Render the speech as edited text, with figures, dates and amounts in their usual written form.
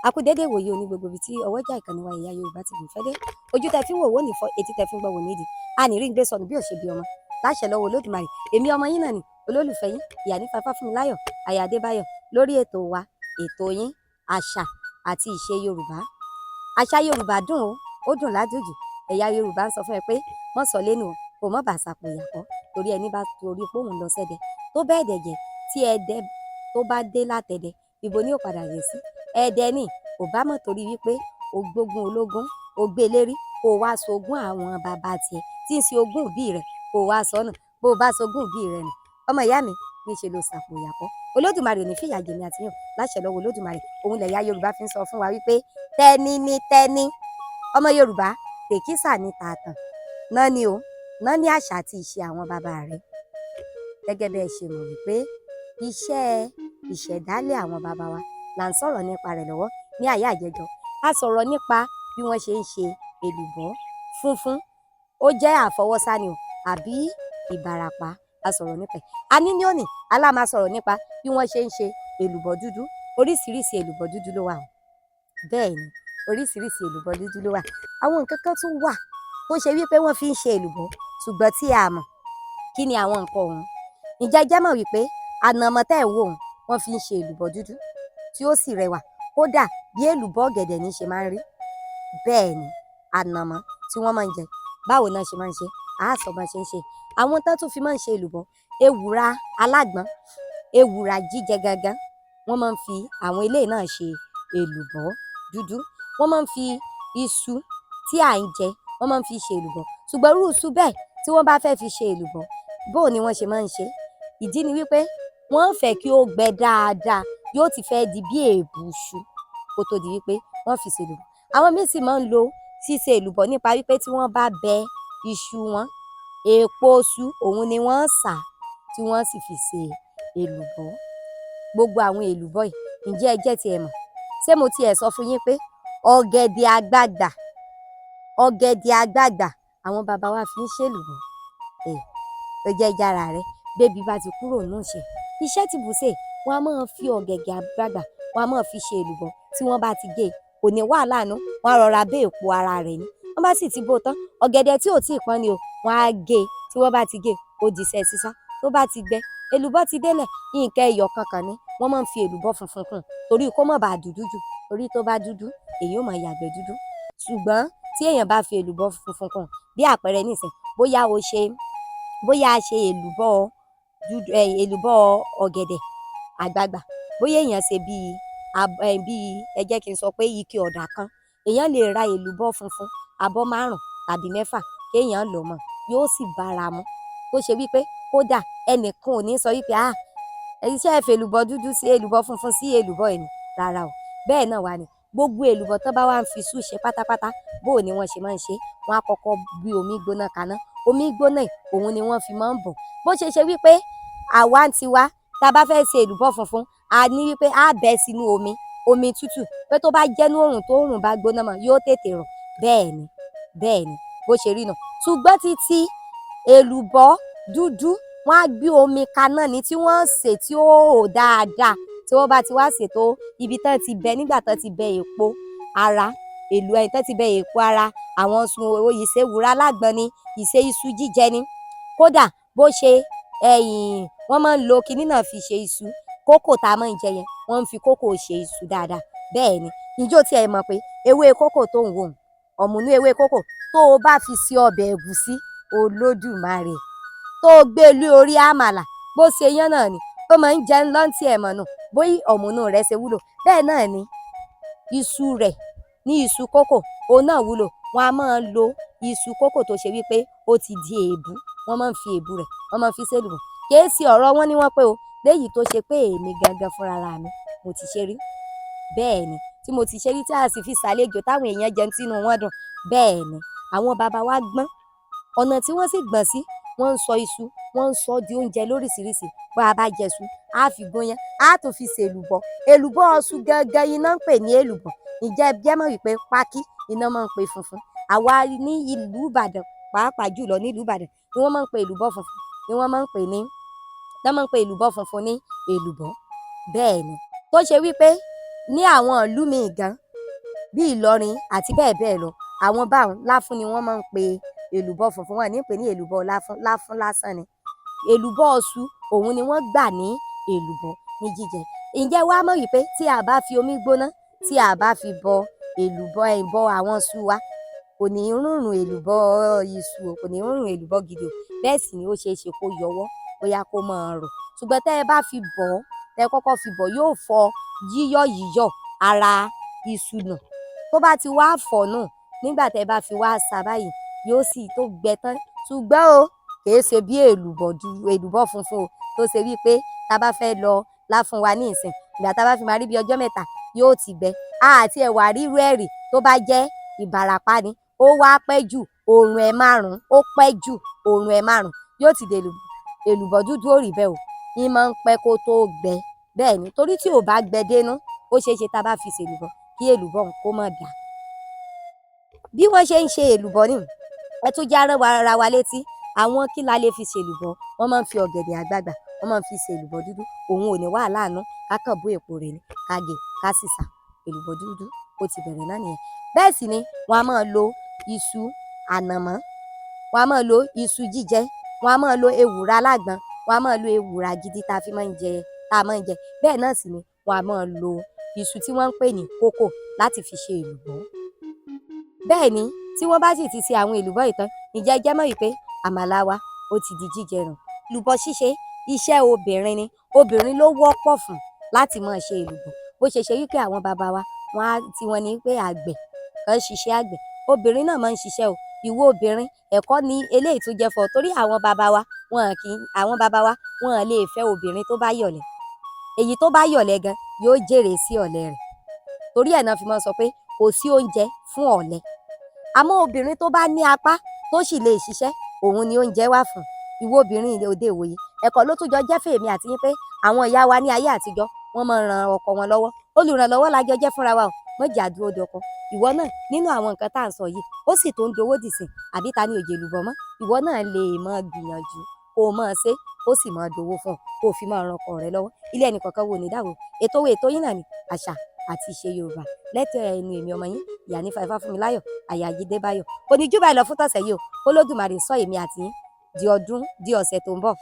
A kú dédé ìwòyí o ní gbogbo ibi tí ọwọ́jà ìkànnì wa Ìyá Yorùbá TV fẹ́ dé. Ojú tẹ fi ń wò wò ní fọ́, etí tẹ fi ń gbọ́ wò nídìí. A ní rí ń gbé sọnù bí ò ṣe bí ọmọ. Láṣẹ lọ́wọ́ Olódùmarè. Èmi ọmọ yín náà ni olólùfẹ́ yín, Ìyánífà Fáfúnmiláyọ̀, Aya Adébáyọ̀, lórí ètò wa, ètò yín, àṣà àti ìṣe Yorùbá. Àṣà Yorùbá dùn ó dùn ládùjù. Ẹ̀yà Yorùbá ń sọ fún ẹ pé mọ́ sọ lẹ́nu o, kò mọ́ bàa sàpò ìyàkọ́, torí ẹni bá torí pé òun lọ sẹ́dẹ̀. Tó bẹ́ẹ̀ dẹ̀ jẹ́ tí ẹdẹ tó bá dé látẹ̀dẹ̀, ibo ni ó padà yẹ̀ sí? Ẹdẹ ni ò bá mọ̀ torí wípé o gbógun ológun, o gbé lérí, kó wá sogún àwọn bàbá tiẹ̀ tí ń ṣe ogún ìbí rẹ̀, kó wá sọnù. Bó o bá sogún ìbí rẹ̀ nù, ọmọ ìyá mi níṣe ló sàpò ìyàkọ́. Olódùmarè ò ní fìyà jẹ mí àti yín láṣẹ lọ́wọ́ Olódùmarè. Òun lẹ̀yà Yorùbá fi ń sọ fún wa wípé tẹ́ni ní tẹ́ni. Ọmọ Yorùbá tèkísà ní tààtàn. Náà ni o, náà ní àṣà àti ìṣe àwọn bàbá rẹ̀. Gẹ́gẹ́ bí ẹ ṣe mọ̀ wípé iṣẹ́ ìṣẹ̀dálẹ̀ àwọn bàbá wa là ń sọ̀rọ̀ nípa rẹ̀ lọ́wọ́ ní àyà àjẹjọ. A sọ̀rọ̀ nípa bí wọ́n ṣe ń ṣe èlùbọ́ funfun. Ó jẹ́ àfọwọ́sá ni o àbí ìbàràpá. A sọ̀rọ̀ nípa ẹ̀. A ní òní alá máa sọ̀rọ̀ nípa bí wọ́n ṣe ń ṣe èlùbọ́ dúdú. Oríṣiríṣi èlùbọ́ dúdú ló wà o. Bẹ́ẹ̀ ni, oríṣiríṣi èlùbọ́ dúdú ló wà. Àwọn nǹkan kan tún wà tó ṣe wípé wọ́n fi ń ṣe èlùbọ́ ṣùgbọ́n tí a mọ̀. Kí ni àwọn nǹkan ọ̀hún? Ǹjẹ́ ẹ jẹ́ mọ̀ wípé ànàmọ́ tẹ́ ẹ̀ ń wò wọ́n fi ń ṣe èlùbọ́ dúdú tí ó sì rẹwà. Kódà bí èlùbọ́ ọ̀gẹ̀dẹ̀ ní ṣe máa ń rí. Bẹ́ẹ̀ ni, ànàmọ́ tí wọ́n máa ń jẹ. Báwo náà ṣe máa ń ṣe? A sọ bá ṣe ń ṣe. Àwọn tán tún fi máa ń ṣe èlùbọ́, ewùrà alágbọ̀n, ewùrà jíjẹ gangan. Wọ́n máa ń fi àwọn eléyìí náà ṣe èlùbọ́ dúdú. Wọ́n máa ń fi iṣu tí à ń jẹ, wọ́n máa ń fi ṣe èlùbọ́. Ṣùgbọ́n irú iṣu bẹ́ẹ̀ tí wọ́n bá fẹ́ fi ṣe èlùbọ́, bó ni wọ́n ṣe máa ń ṣe? Ìdí ni wípé wọ́n fẹ́ kí ó gbẹ dáadáa, yóò ti fẹ́ di bí èèbù iṣu kó tó di wípé wọ́n fi ṣe èlùbọ́. Àwọn míì sì máa ń lo ṣíṣe èlùbọ́ nípa wípé tí wọ́n bá bẹ iṣu wọn, èèpo iṣu òun ni wọ́n sà tí wọ́n sì fi ṣe èlùbọ́. Gbogbo àwọn èlùbọ́ yìí, ǹjẹ́ ẹ jẹ́ tí ẹ mọ̀? Ṣé mo ti ẹ̀ sọ fún yín pé ọ̀gẹ̀dẹ̀ àgbagbà àwọn bàbá wa fi ń ṣe èlùbọ́? Ó jẹ́ jára rẹ̀ bébí bá ti kúrò nínú iṣẹ́ tí bùṣe, wọ́n á máa fi ọ̀gẹ̀dẹ̀ àgbagbà, wọ́n á máa fi ṣe èlùbọ́. Tí wọ́n bá ti gé, kò ní wàhálà nú, wọ́n á rọra bẹ́ èpo ara rẹ̀ ni. Wọ́n bá sì ti bó tán, ọ̀gẹ̀dẹ̀ tí ò tí ì pọ́n ni o, wọ́n á gé. Tí wọ́n bá ti gé, ó di iṣẹ́ sísá. Tó bá ti gbẹ, èlùbọ́ ti délẹ̀. Nǹkan ẹyọ kankan ni wọ́n máa ń fi èlùbọ́ funfun kùn torí kó má bàa dúdú jù. Torí tó bá dúdú, èyí ó máa yàgbẹ́ dúdú. Ṣùgbọ́n tí èèyàn bá fi èlùbọ́ funfun kùn, bí àpẹẹrẹ nísìn, bóyá a ṣe èlùbọ́ dúdú, èlùbọ́ ọ̀gẹ̀dẹ̀ àgbagbà, bóyá èèyàn ṣe bí ẹ jẹ́ kí n sọ pé ike ọ̀dà kan, èèyàn lè ra èlùbọ́ funfun abọ́ 5 tàbí 6 kéèyàn lọ̀ mọ́, yóò sì bára mu. Tó ṣe wípé kódà ẹnìkan ò ní sọ wípé iṣẹ́ ẹ fi èlùbọ́ dúdú sí èlùbọ́ funfun sí èlùbọ́ ẹni. Rárá o. Bẹ́ẹ̀ náà wà ní gbogbo èlùbọ́ tó bá wá ń fi iṣu ṣe pátápátá. Bó ni wọ́n ṣe máa ń ṣe? Wọ́n á kọ́kọ́ gbé omi gbóná kaná. Omi gbóná òun ni wọ́n fi máa ń bọ̀. Bó ṣe wípé àwa ń tiwa, tá bá fẹ́ ṣe èlùbọ́ funfun, a ní wípé a bẹ́ sínú omi tútù pé tó bá jẹ́nú òrùn tó òrùn bá gbóná mọ́ yóò tètè rọ̀. Bẹ́ẹ̀ ni bó ṣe rí nù. Ṣùgbọ́n títí èlùbọ́ dúdú, wọ́n á gbé omi kaná ni tí wọ́n sè tí ó hò dáadáa. Tí wọ́n bá ti wá sè tó ibi tán ti bẹ, nígbà tán ti bẹ èpo ara tán ti bẹ èpo ara àwọn ìṣe ewùrà alágbọ̀n ni, ìṣe iṣu jíjẹ ni. Kódà bó ṣe wọ́n máa ń lo kiní náà fi ṣe iṣu. Kókò tá a máa ń jẹ yẹn, wọ́n ń fi kókò ṣe iṣu dáadáa. Bẹ́ẹ̀ ni. Ǹjẹ́ o tí ẹ mọ̀ pé ewé kókò tó ń wò, ọ̀mùnú ewé kókò tó o bá fi ṣe ọbẹ̀ ẹ̀gúsí, Olódùmarè, tó o gbé lé orí àmàlà, bó ṣe yán náà ni ó máa ń jẹ lọ́ntì ẹ̀ mọ̀ nù. Bóyá ọ̀mùnú rẹ̀ ṣe wúlò. Bẹ́ẹ̀ náà ni iṣu rẹ̀ ní iṣu kókò, òun náà wúlò. Wọ́n á máa lo iṣu kókò tó ṣe wípé ó ti di èébú. Wọ́n máa ń fi èébú rẹ̀, wọ́n máa ń fi ṣe èlùbọ́. Kì í ṣe ọ̀rọ̀ wọn ni wọ́n pé o. Léyìí tó ṣe pé èmi gangan fúnra mi mo ti ṣe rí. Bẹ́ẹ̀ ni, tí mo ti ṣe rí tí a sì fi ṣàlejò táwọn èèyàn jẹun tínú wọn dùn. Bẹ́ẹ̀ ni, àwọn bàbá wa gbọ́n. Ọ̀nà tí wọ́n sì gbọ́n sí, wọ́n ń sọ iṣu, wọ́n ń sọ di oúnjẹ lóríṣiríṣi. Bá a bá jẹ iṣu, a fi gúnyán, a tún fi ṣe èlùbọ́. Èlùbọ́ iṣu gangan iná ń pè ní èlùbọ́. Ǹjẹ́ ẹ jẹ́ mọ̀ wípé pákí iná máa ń pe funfun. Àwa ní ìlú Ìbàdàn, pàápàá jùlọ ní ìlú Ìbàdàn, ni wọ́n máa ń pe èlùbọ́ funfun, ni wọ́n máa ń pe èlùbọ́ funfun ní èlùbọ́. Bẹ́ẹ̀ ni, tó ṣe wípé ní àwọn ìlú míì gan bí Ìlọrin àti bẹ́ẹ̀ bẹ́ẹ̀ lọ àwọn báwọn láfún ni wọ́n máa ń pe èlùbọ́ funfun, wọn ní pè ní èlùbọ́ láfún lásán ni. Èlùbọ́ iṣu òun ni wọ́n gbà ní èlùbọ́ ní jíjẹ. Ǹjẹ́ wàá mọ̀ wípé tí a bá fi omi gbóná tí a bá fi bọ èlùbọ́ àwọn iṣu wa kò ní rùnrùn èlùbọ́ iṣu o, kò ní rùnrùn èlùbọ́ gidi o, bẹ́ẹ̀ sì ni ó ṣeé ṣe kó yọwọ́ bóyá kó máa rọ̀. Ṣùgbọ́n tẹ́ ẹ bá fi bọ̀ ọ́, tẹ́ ẹ kọ́kọ́ fi bọ̀ yóò fọ yíyọ̀ ara iṣu nù. Tó bá ti wá fọ̀ nù nígbà tẹ́ ẹ bá fi wá sá báyìí yóò sì tó gbẹ tán. Ṣùgbọ́n o kìí ṣe bí èlùbọ́ funfun o tó ṣe wípé tá bá fẹ́ lọ láfún wa ní ìsìn ìgbà tá bá fi máa rí bí ọjọ́ mẹ́ta yóò ti gbẹ. Àti ẹ̀wà rírú ẹ̀rì tó bá jẹ́ Ìbàràpá ni ó wá pẹ́ jù oòrùn ẹ̀ márùn-ún, ó pẹ́ jù oòrùn ẹ̀ márùn-ún yóò ti dé èlùbọ́. Èlùbọ́ dúdú ò rí bẹ́ẹ̀ o, ń máa ń pẹ́ kó tó gbẹ. Bẹ́ẹ̀ ni torí tí ò bá gbẹ dénú ó ṣeé ṣe tá bá fi ṣèlùbọ́ kí èlùbọ́ òun kó má dà. Bí wọ́n ṣe ń ṣe èlùbọ́ nìyí, ẹ tún já rán ara wa létí àwọn kí la lè fi ṣèlùbọ́. Wọ́n máa ń fi ọ̀gẹ̀dẹ̀ àgbagbà, wọ́n máa ń fi ṣe èlùbọ́ dúdú. Òun ò ní wàhálà nú, ká kàn bó èpo rẹ̀ ni, ká gé, ká sì sá. Èlùbọ́ dúdú ó ti bẹ̀rẹ̀ náà nìyẹn. Bẹ́ẹ̀ sì ni wọ́n á máa lo iṣu ànàmọ́, wọ́n á máa lo iṣu jíjẹ, wọ́n á máa lo ewùrà alágbọn, wọ́n á máa lo ewùrà gidi tá a máa ń jẹ. Bẹ́ẹ̀ náà sì ni wọ́n á máa lo iṣu tí wọ́n ń pè ní kókò láti fi ṣe èlùbọ́. Bẹ́ẹ̀ ni tí wọ́n bá sì ti ṣe àwọn èlùbọ́ yìí tán, ǹjẹ́ ẹ jẹ́ mọ̀ wípé àmàlà wa ó ti di jíjẹ nù. Èlùbọ́ ṣíṣe iṣẹ́ obìnrin ni, obìnrin ló wọ́pọ̀ fún láti máa ṣe èlùbọ́. Bó ṣe wípé àwọn bàbá wa tí wọ́n ní pé àgbẹ̀ kan ṣiṣẹ́ àgbẹ̀, obìnrin náà máa ń ṣiṣẹ́ o. Ìwọ obìnrin ẹ̀kọ́ ni eléyìí tó jẹ́ fún ọ torí àwọn bàbá wa wọn lè fẹ́ obìnrin tó bá yọ̀lẹ. Èyí tó bá yọ̀lẹ gan yóò jèrè sí ọ̀lẹ rẹ̀. Torí ẹ̀ náà fi máa ń sọ pé kò sí oúnjẹ fún ọ̀lẹ. Àmọ́ obìnrin tó bá ní apá tó sì lè ṣiṣẹ́ òun ni oúnjẹ wà fún. Ìwọ obìnrin òde ìwòyí ẹ̀kọ́ ló tún jọ jẹ́ fèmí àti yín pé àwọn ìyá wa ní ayé àtijọ́ wọ́n máa ń ran ọkọ wọn lọ́wọ́. Olùrànlọ́wọ́ la jọ jẹ́ fúnra wa o, má jẹ́ àdúró de ọkọ. Ìwọ náà nínú àwọn nǹkan tá à ń sọ yìí ó sì tó ń dowó dìsìn àbí ta ni òjè èlùbọ́ mọ́. Ìwọ náà lè máa gbìyànjú kó o máa ṣe ó sì máa dowó fún ọ kó o fi máa ran ọkọ rẹ lọ́wọ́. Ilé ẹnì kọ̀ọ̀kan wo ní dàrú. Ètò yín náà ni àṣà àti ìṣe Yorùbá. Lẹ́tọ̀ ẹnu èmi ọmọ yín Ìyánífà Ifáfúnmiláyọ̀ aya Jídébáyọ̀. Kò ní jù báyìí lọ fún tọ̀sẹ̀ yìí o. Olódùmarè sọ èmi àti yín di ọ̀sẹ̀ tó ń bọ̀.